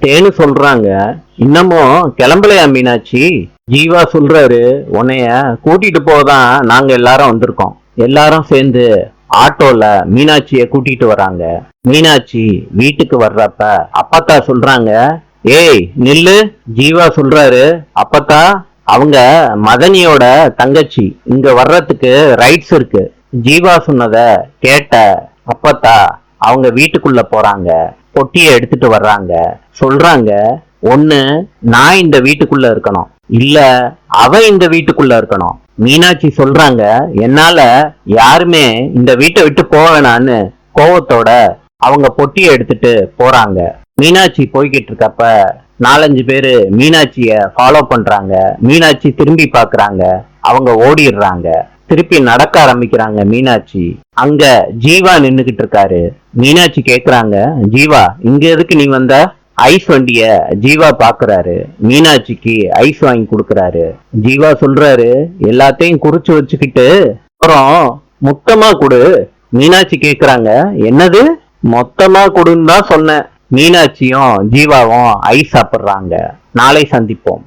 தேனு சொல்றாங்க, இன்னமும் கிளம்பலையா மீனாட்சி? ஜீவா சொல்றாரு, உன்னைய கூட்டிட்டு போதான் நாங்க எல்லாரும் வந்திருக்கோம். எல்லாரும் சேர்ந்து ஆட்டோல மீனாட்சிய கூட்டிட்டு வராங்க. மீனாட்சி வீட்டுக்கு வர்றப்ப அப்பத்தா சொல்றாங்க, ஏய் நில்லு. ஜீவா சொல்றாரு, அப்பத்தா அவங்க மதனியோட தங்கச்சி, இங்க வர்றதுக்கு ரைட்ஸ் இருக்கு. ஜீவா சொன்னத கேட்ட அப்பத்தா அவங்க வீட்டுக்குள்ள போறாங்க. பொட்டிய எடுத்துட்டு வர்றாங்க. சொல்றாங்க, ஒண்ணு நான் இந்த வீட்டுக்குள்ள இருக்கணும், இல்ல அவ இந்த வீட்டுக்குள்ள இருக்கணும். மீனாட்சி சொல்றாங்க, என்னால யாருமே இந்த வீட்டை விட்டு போவேணான்னு கோவத்தோட அவங்க பொட்டிய எடுத்துட்டு போறாங்க. மீனாட்சி போய்கிட்டு இருக்கப்ப 4-5 பேரு மீனாட்சிய ஃபாலோ பண்றாங்க. மீனாட்சி திரும்பி பாக்குறாங்க, அவங்க ஓடிடுறாங்க. திருப்பி நடக்க ஆரம்பிக்கிறாங்க மீனாட்சி. அங்க ஜீவா நின்னுகிட்டு இருக்காரு. மீனாட்சி கேக்குறாங்க, ஜீவா இங்க எதுக்கு நீ வந்த? ஐஸ் வண்டிய ஜீவா பாக்குறாரு. மீனாட்சிக்கு ஐஸ் வாங்கி கொடுக்கறாரு. ஜீவா சொல்றாரு, எல்லாத்தையும் குறிச்சு வச்சுக்கிட்டு அப்புறம் மொத்தமா கொடு. மீனாட்சி கேக்குறாங்க, என்னது மொத்தமா கொடுன்னு தான் சொன்னேன். மீனாட்சியும் ஜீவாவும் ஐஸ் சாப்பிடுறாங்க. நாளை சந்திப்போம்.